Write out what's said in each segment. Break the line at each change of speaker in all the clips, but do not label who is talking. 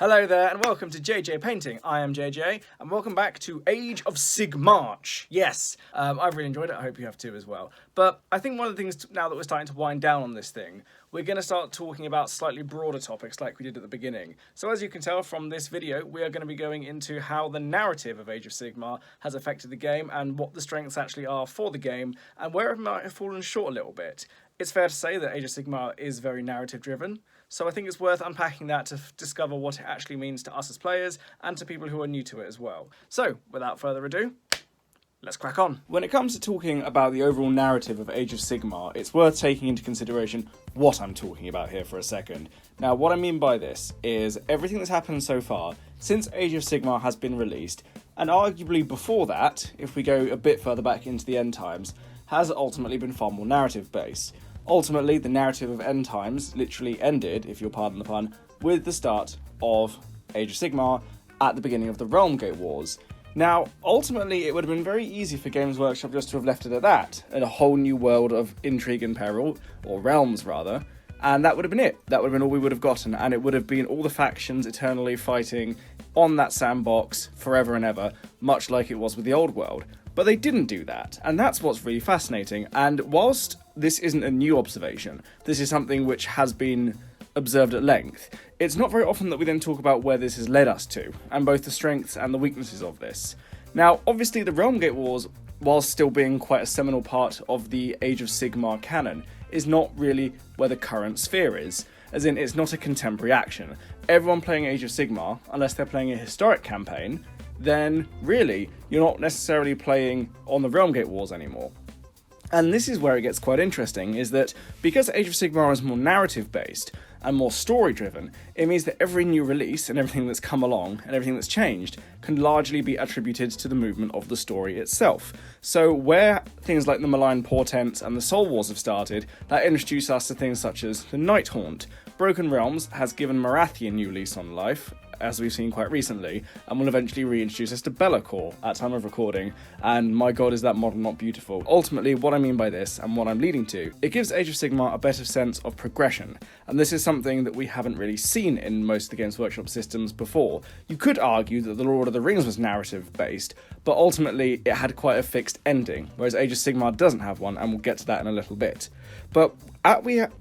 Hello there and welcome to JJ Painting. I am JJ and welcome back to Age of Sigmar. Yes, I've really enjoyed it. I hope you have too as well. But I think one of the things now that we're starting to wind down on this thing, we're going to start talking about slightly broader topics like we did at the beginning. So as you can tell from this video, we are going to be going into how the narrative of Age of Sigmar has affected the game and what the strengths actually are for the game and where it might have fallen short a little bit. It's fair to say that Age of Sigmar is very narrative driven. So I think it's worth unpacking that to discover what it actually means to us as players and to people who are new to it as well. So, without further ado, let's crack on. When it comes to talking about the overall narrative of Age of Sigmar, it's worth taking into consideration what I'm talking about here for a second. Now, what I mean by this is everything that's happened so far since Age of Sigmar has been released, and arguably before that, if we go a bit further back into the end times, has ultimately been far more narrative-based. Ultimately, the narrative of End Times literally ended, if you'll pardon the pun, with the start of Age of Sigmar at the beginning of the Realmgate Wars. Now, ultimately, it would have been very easy for Games Workshop just to have left it at that, in a whole new world of intrigue and peril, or realms rather, and that would have been it. That would have been all we would have gotten, and it would have been all the factions eternally fighting on that sandbox forever and ever, much like it was with the old world. But they didn't do that, and that's what's really fascinating. And whilst this isn't a new observation, this is something which has been observed at length, it's not very often that we then talk about where this has led us to, and both the strengths and the weaknesses of this. Now, obviously the Realmgate Wars, while still being quite a seminal part of the Age of Sigmar canon, is not really where the current sphere is, as in it's not a contemporary action. Everyone playing Age of Sigmar, unless they're playing a historic campaign, then really, you're not necessarily playing on the Realmgate Wars anymore. And this is where it gets quite interesting, is that because Age of Sigmar is more narrative-based and more story-driven, it means that every new release and everything that's come along and everything that's changed can largely be attributed to the movement of the story itself. So where things like the Malign Portents and the Soul Wars have started, that introduced us to things such as the Nighthaunt. Broken Realms has given Marathi a new lease on life, as we've seen quite recently, and will eventually reintroduce us to Be'lakor at time of recording, and my god is that model not beautiful. Ultimately, what I mean by this, and what I'm leading to, it gives Age of Sigmar a better sense of progression, and this is something that we haven't really seen in most of the Games Workshop systems before. You could argue that The Lord of the Rings was narrative-based, but ultimately it had quite a fixed ending, whereas Age of Sigmar doesn't have one, and we'll get to that in a little bit. But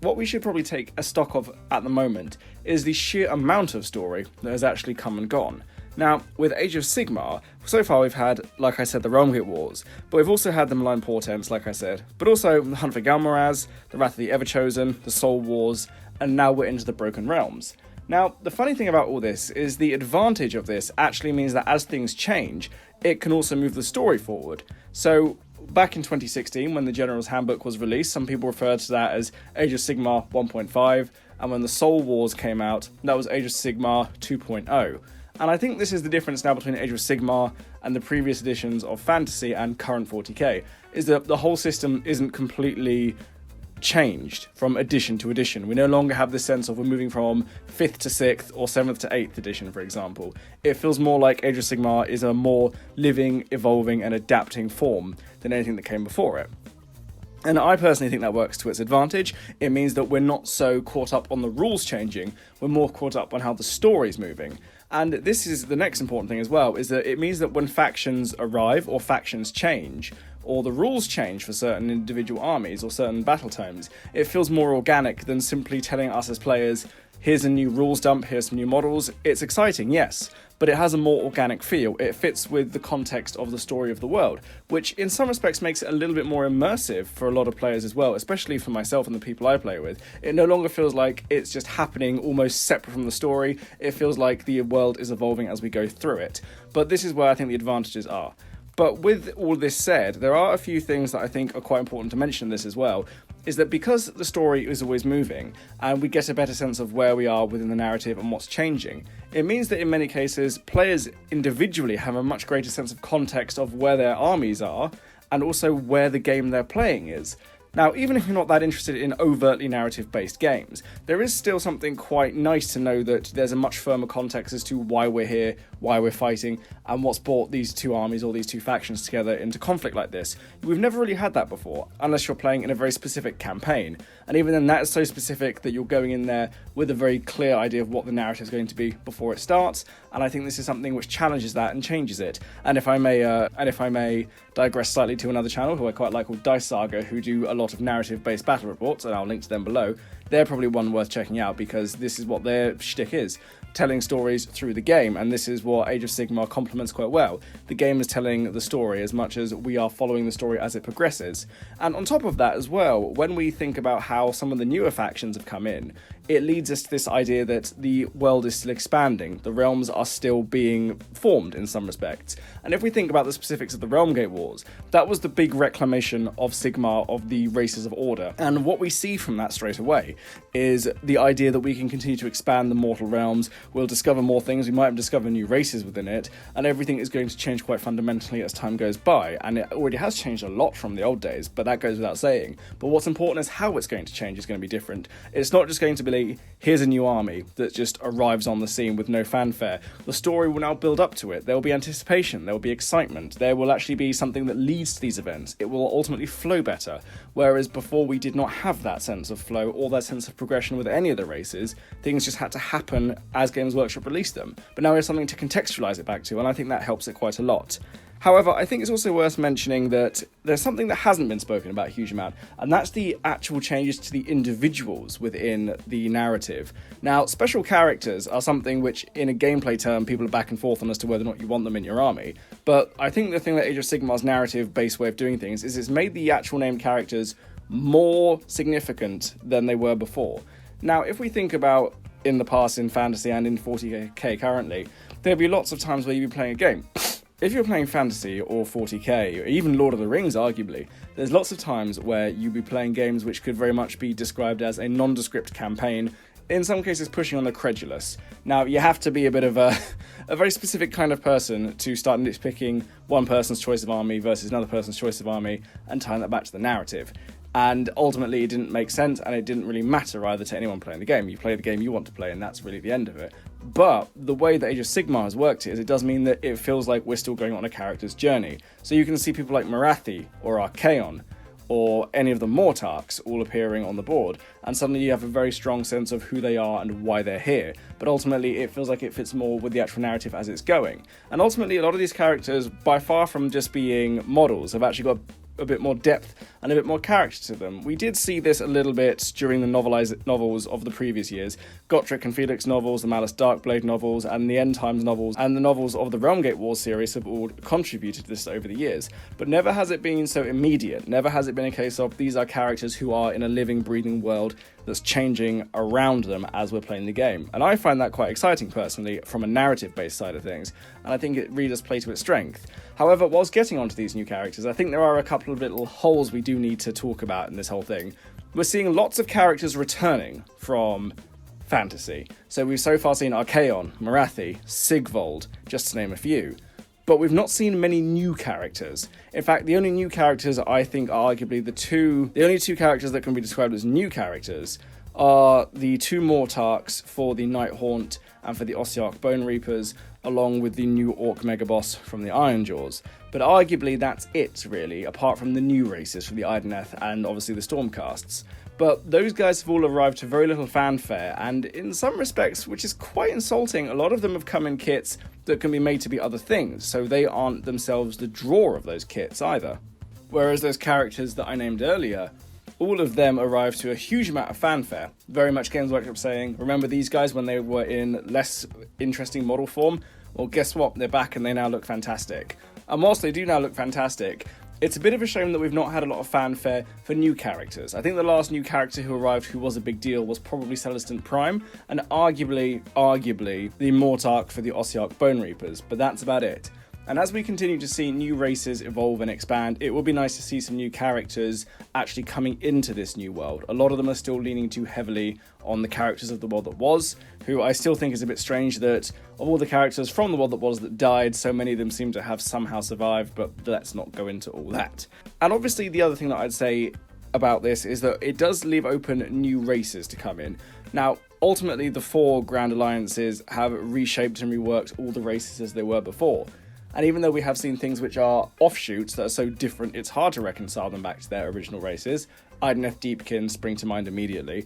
what we should probably take a stock of at the moment is the sheer amount of story that has actually come and gone. Now, with Age of Sigmar, so far we've had, like I said, the Realmgate Wars, but we've also had the Malign Portents, like I said, but also the Hunt for Galmoraz, the Wrath of the Everchosen, the Soul Wars, and now we're into the Broken Realms. Now, the funny thing about all this is the advantage of this actually means that as things change, it can also move the story forward. So, back in 2016, when the General's Handbook was released, some people referred to that as Age of Sigmar 1.5, and when the Soul Wars came out, that was Age of Sigmar 2.0. And I think this is the difference now between Age of Sigmar and the previous editions of Fantasy and current 40k, is that the whole system isn't completely changed from edition to edition. We no longer have this sense of we're moving from 5th to 6th or 7th to 8th edition, for example. It feels more like Age of Sigmar is a more living, evolving and adapting form than anything that came before it. And I personally think that works to its advantage. It means that we're not so caught up on the rules changing, we're more caught up on how the story's moving. And this is the next important thing as well, is that it means that when factions arrive or factions change, or the rules change for certain individual armies or certain battle tomes, it feels more organic than simply telling us as players, here's a new rules dump, here's some new models. It's exciting, yes, but it has a more organic feel. It fits with the context of the story of the world, which in some respects makes it a little bit more immersive for a lot of players as well, especially for myself and the people I play with. It no longer feels like it's just happening almost separate from the story. It feels like the world is evolving as we go through it. But this is where I think the advantages are. But with all this said, there are a few things that I think are quite important to mention in this as well, is that because the story is always moving, and we get a better sense of where we are within the narrative and what's changing, it means that in many cases, players individually have a much greater sense of context of where their armies are, and also where the game they're playing is. Now, even if you're not that interested in overtly narrative-based games, there is still something quite nice to know that there's a much firmer context as to why we're here, why we're fighting, and what's brought these two armies or these two factions together into conflict like this. We've never really had that before, unless you're playing in a very specific campaign, and even then that is so specific that you're going in there with a very clear idea of what the narrative is going to be before it starts, and I think this is something which challenges that and changes it. And if I may digress slightly to another channel who I quite like called Dice Saga, who do a lot of narrative-based battle reports, and I'll link to them below, they're probably one worth checking out because this is what their shtick is. Telling stories through the game, and this is what Age of Sigmar complements quite well. The game is telling the story as much as we are following the story as it progresses. And on top of that as well, when we think about how some of the newer factions have come in, it leads us to this idea that the world is still expanding, the realms are still being formed in some respects. And if we think about the specifics of the Realmgate Wars, that was the big reclamation of Sigmar, of the races of order. And what we see from that straight away is the idea that we can continue to expand the mortal realms, we'll discover more things, we might have discovered new races within it, and everything is going to change quite fundamentally as time goes by. And it already has changed a lot from the old days, but that goes without saying. But what's important is how it's going to change is going to be different. It's not just going to be, here's a new army that just arrives on the scene with no fanfare. The story will now build up to it. There will be anticipation, there will be excitement, there will actually be something that leads to these events. It will ultimately flow better, whereas before we did not have that sense of flow or that sense of progression with any of the races. Things just had to happen as Games Workshop released them. But now we have something to contextualize it back to, and I think that helps it quite a lot. However, I think it's also worth mentioning that there's something that hasn't been spoken about a huge amount, and that's the actual changes to the individuals within the narrative. Now, special characters are something which, in a gameplay term, people are back and forth on as to whether or not you want them in your army. But I think the thing that Age of Sigmar's narrative-based way of doing things is it's made the actual named characters more significant than they were before. Now, if we think about in the past in fantasy and in 40k currently, there'll be lots of times where you'll be playing a game. If you're playing fantasy or 40k, or even Lord of the Rings arguably, there's lots of times where you'll be playing games which could very much be described as a nondescript campaign, in some cases pushing on the credulous. Now, you have to be a bit of a very specific kind of person to start nitpicking one person's choice of army versus another person's choice of army and tying that back to the narrative. And ultimately it didn't make sense, and it didn't really matter either to anyone playing the game. You play the game you want to play, and that's really the end of it. But the way that Age of Sigmar has worked is it does mean that it feels like we're still going on a character's journey. So you can see people like Morathi or Archaon or any of the Mortarchs all appearing on the board, and suddenly you have a very strong sense of who they are and why they're here. But ultimately it feels like it fits more with the actual narrative as it's going. And ultimately a lot of these characters, by far from just being models, have actually got a bit more depth and a bit more character to them. We did see this a little bit during the novels of the previous years. Gotrek and Felix novels, the Malice Darkblade novels, and the End Times novels, and the novels of the Realmgate Wars series have all contributed to this over the years. But never has it been so immediate. Never has it been a case of these are characters who are in a living, breathing world that's changing around them as we're playing the game. And I find that quite exciting personally from a narrative-based side of things, and I think it really does play to its strength. However, whilst getting onto these new characters, I think there are a couple of little holes we do need to talk about in this whole thing. We're seeing lots of characters returning from fantasy. So we've so far seen Archaon, Morathi, Sigvold, just to name a few. But we've not seen many new characters. In fact, the only new characters I think are arguably the only two characters that can be described as new characters are the two Mortarchs for the Night Haunt and for the Ossiarch Bone Reapers, along with the new Orc Megaboss from the Ironjaws. But arguably that's it, really, apart from the new races from the Idoneth and obviously the Stormcasts. But those guys have all arrived to very little fanfare, and in some respects, which is quite insulting, a lot of them have come in kits that can be made to be other things, so they aren't themselves the draw of those kits either. Whereas those characters that I named earlier, all of them arrived to a huge amount of fanfare. Very much Games Workshop saying, remember these guys when they were in less interesting model form? Well, guess what? They're back and they now look fantastic. And whilst they do now look fantastic, it's a bit of a shame that we've not had a lot of fanfare for new characters. I think the last new character who arrived who was a big deal was probably Celestant Prime, and arguably, the Mortarch for the Ossiarch Bone Reapers, but that's about it. And as we continue to see new races evolve and expand, it will be nice to see some new characters actually coming into this new world. A lot of them are still leaning too heavily on the characters of the world that was, who I still think is a bit strange that of all the characters from the world that was that died, so many of them seem to have somehow survived, but let's not go into all that. And obviously the other thing that I'd say about this is that it does leave open new races to come in. Now, ultimately, the 4 Grand Alliances have reshaped and reworked all the races as they were before. And even though we have seen things which are offshoots that are so different, it's hard to reconcile them back to their original races. Idoneth Deepkin spring to mind immediately.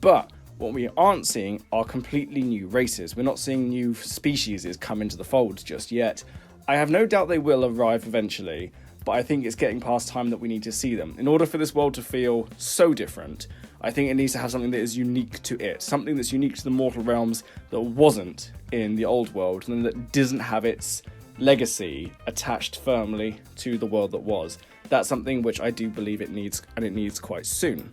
But what we aren't seeing are completely new races. We're not seeing new species come into the fold just yet. I have no doubt they will arrive eventually, but I think it's getting past time that we need to see them. In order for this world to feel so different, I think it needs to have something that is unique to it. Something that's unique to the mortal realms that wasn't in the old world, and that doesn't have its legacy attached firmly to the world that was. That's something which I do believe it needs, and it needs quite soon.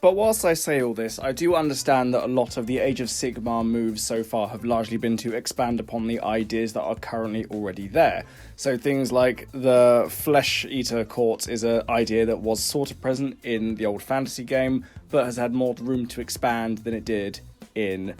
But whilst I say all this, I do understand that a lot of the Age of Sigmar moves so far have largely been to expand upon the ideas that are currently already there. So things like the Flesh Eater Court is an idea that was sort of present in the old fantasy game, but has had more room to expand than it did in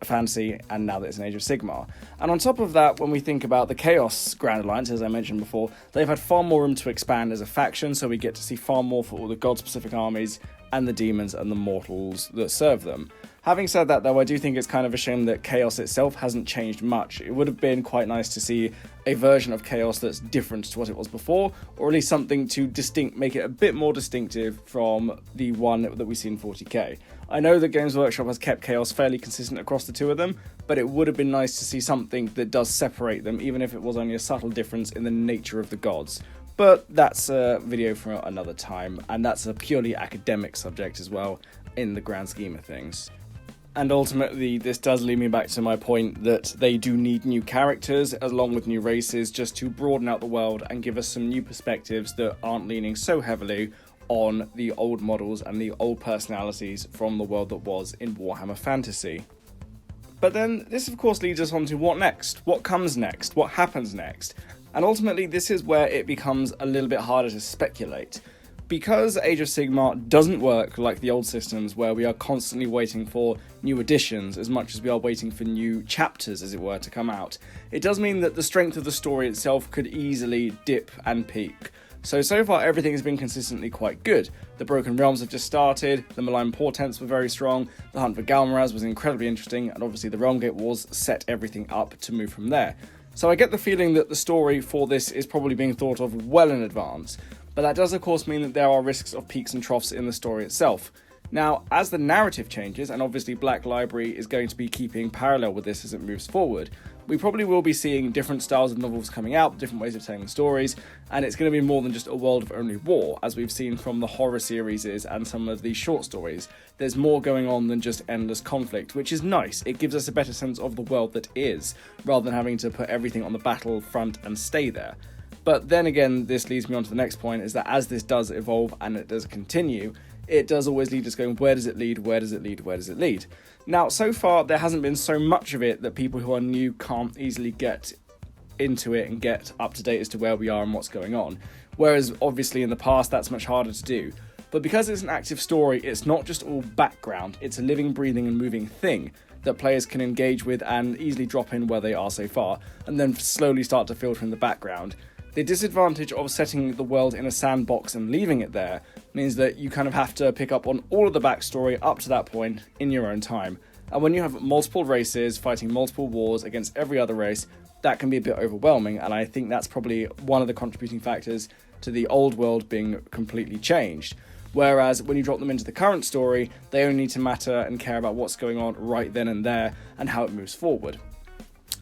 fantasy, and now that it's an Age of Sigmar. And on top of that, when we think about the Chaos Grand Alliance, as I mentioned before, they've had far more room to expand as a faction, so we get to see far more for all the god-specific armies and the demons and the mortals that serve them. Having said that, though, I do think it's kind of a shame that Chaos itself hasn't changed much. It would have been quite nice to see a version of Chaos that's different to what it was before, or at least something to make it a bit more distinctive from the one that we see in 40k. I know that Games Workshop has kept Chaos fairly consistent across the two of them, but it would have been nice to see something that does separate them, even if it was only a subtle difference in the nature of the gods. But that's a video for another time, and that's a purely academic subject as well, in the grand scheme of things. And ultimately, this does lead me back to my point that they do need new characters, along with new races, just to broaden out the world and give us some new perspectives that aren't leaning so heavily on the old models and the old personalities from the world that was in Warhammer Fantasy. But then, this of course leads us on to what next? What comes next? What happens next? And ultimately, this is where it becomes a little bit harder to speculate. Because Age of Sigmar doesn't work like the old systems where we are constantly waiting for new additions as much as we are waiting for new chapters, as it were, to come out, it does mean that the strength of the story itself could easily dip and peak. So far everything has been consistently quite good. The Broken Realms have just started, the Malign Portents were very strong, the Hunt for Galmaraz was incredibly interesting, and obviously the Realm Gate Wars set everything up to move from there. So I get the feeling that the story for this is probably being thought of well in advance, but that does of course mean that there are risks of peaks and troughs in the story itself. Now, as the narrative changes, and obviously Black Library is going to be keeping parallel with this as it moves forward, we probably will be seeing different styles of novels coming out, different ways of telling the stories, and it's going to be more than just a world of only war, as we've seen from the horror series and some of the short stories. There's more going on than just endless conflict, which is nice. It gives us a better sense of the world that is, rather than having to put everything on the battlefront and stay there. But then again, this leads me on to the next point, is that as this does evolve and it does continue, it does always lead us going, where does it lead, where does it lead, where does it lead? Now, so far, there hasn't been so much of it that people who are new can't easily get into it and get up to date as to where we are and what's going on. Whereas, obviously, in the past, that's much harder to do. But because it's an active story, it's not just all background, it's a living, breathing and moving thing that players can engage with and easily drop in where they are so far, and then slowly start to filter in the background. The disadvantage of setting the world in a sandbox and leaving it there means that you kind of have to pick up on all of the backstory up to that point in your own time. And when you have multiple races fighting multiple wars against every other race, that can be a bit overwhelming, and I think that's probably one of the contributing factors to the old world being completely changed. Whereas when you drop them into the current story, they only need to matter and care about what's going on right then and there and how it moves forward.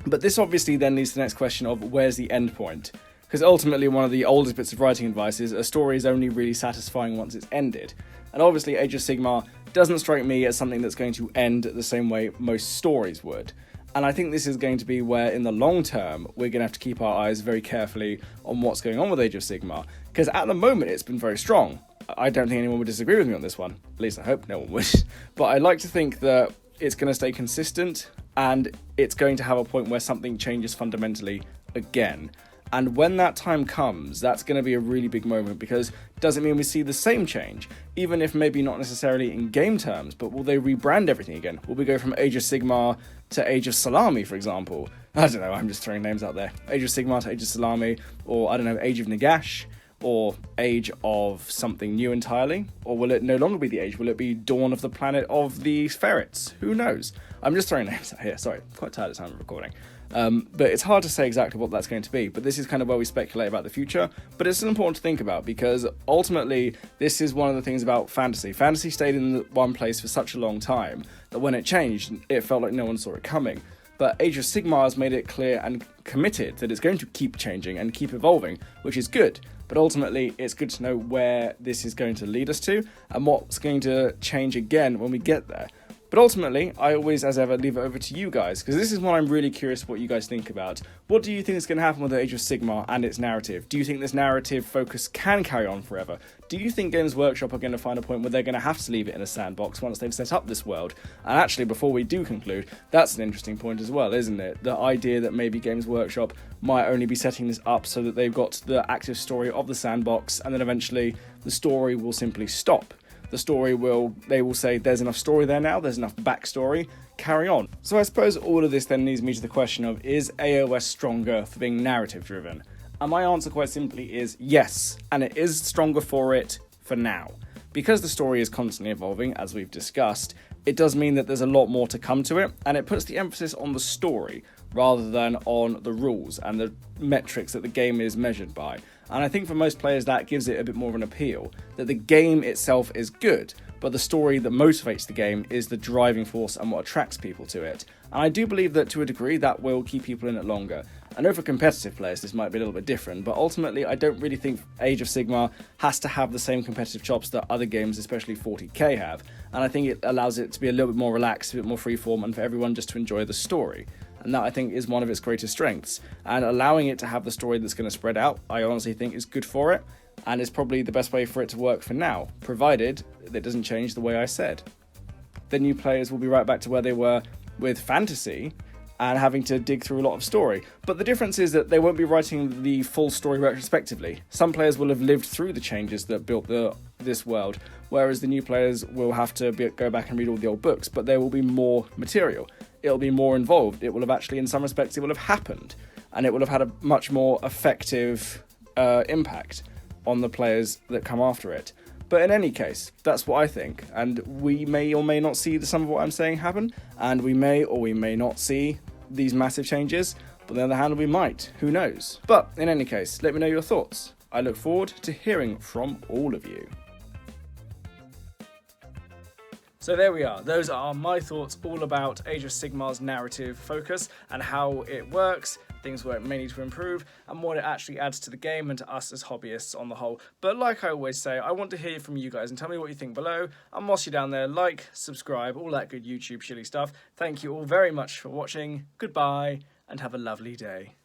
But this obviously then leads to the next question of where's the end point? Because ultimately one of the oldest bits of writing advice is a story is only really satisfying once it's ended. And obviously Age of Sigmar doesn't strike me as something that's going to end the same way most stories would. And I think this is going to be where, in the long term, we're going to have to keep our eyes very carefully on what's going on with Age of Sigmar. Because at the moment, it's been very strong. I don't think anyone would disagree with me on this one. At least I hope no one would. But I like to think that it's going to stay consistent, and it's going to have a point where something changes fundamentally again. And when that time comes, that's going to be a really big moment, because it doesn't mean we see the same change, even if maybe not necessarily in game terms, but will they rebrand everything again? Will we go from Age of Sigmar to Age of Salami, for example? I don't know, I'm just throwing names out there. Age of Sigmar to Age of Salami, or I don't know, Age of Nagash, Or Age of something new entirely? Or will it no longer be the Age? Will it be Dawn of the Planet of the Ferrets? Who knows? I'm just throwing names out here. Sorry, quite tired at the time of recording. But it's hard to say exactly what that's going to be. But this is kind of where we speculate about the future. But it's still important to think about, because ultimately this is one of the things about fantasy. Fantasy stayed in one place for such a long time that when it changed, it felt like no one saw it coming. But Age of Sigmar has made it clear and committed that it's going to keep changing and keep evolving, which is good. But ultimately, it's good to know where this is going to lead us to and what's going to change again when we get there. But ultimately, I always, as ever, leave it over to you guys, because this is what I'm really curious what you guys think about. What do you think is going to happen with the Age of Sigmar and its narrative? Do you think this narrative focus can carry on forever? Do you think Games Workshop are going to find a point where they're going to have to leave it in a sandbox once they've set up this world? And actually, before we do conclude, that's an interesting point as well, isn't it? The idea that maybe Games Workshop might only be setting this up so that they've got the active story of the sandbox, and then eventually the story will simply stop. They will say there's enough story there now, there's enough backstory, carry on. So I suppose all of this then leads me to the question of, is AOS stronger for being narrative driven? And my answer quite simply is yes, and it is stronger for it for now. Because the story is constantly evolving, as we've discussed, it does mean that there's a lot more to come to it, and it puts the emphasis on the story rather than on the rules and the metrics that the game is measured by. And I think for most players that gives it a bit more of an appeal, that the game itself is good, but the story that motivates the game is the driving force and what attracts people to it. And I do believe that to a degree that will keep people in it longer. I know for competitive players this might be a little bit different, but ultimately I don't really think Age of Sigmar has to have the same competitive chops that other games, especially 40k, have. And I think it allows it to be a little bit more relaxed, a bit more freeform, and for everyone just to enjoy the story. And that, I think, is one of its greatest strengths. And allowing it to have the story that's going to spread out, I honestly think is good for it, and is probably the best way for it to work for now, provided it doesn't change the way I said. The new players will be right back to where they were with fantasy, and having to dig through a lot of story. But the difference is that they won't be writing the full story retrospectively. Some players will have lived through the changes that built this world, whereas the new players will have to go back and read all the old books, but there will be more material. It'll be more involved. It will have actually, in some respects, it will have happened, and it will have had a much more effective impact on the players that come after it. But in any case, that's what I think, and we may or may not see some of what I'm saying happen, and we may or we may not see these massive changes, but on the other hand, we might. Who knows? But in any case, let me know your thoughts. I look forward to hearing from all of you. So there we are. Those are my thoughts all about Age of Sigmar's narrative focus and how it works, things where it may need to improve, and what it actually adds to the game and to us as hobbyists on the whole. But like I always say, I want to hear from you guys and tell me what you think below. And whilst you're down there, like, subscribe, all that good YouTube shilly stuff. Thank you all very much for watching. Goodbye, and have a lovely day.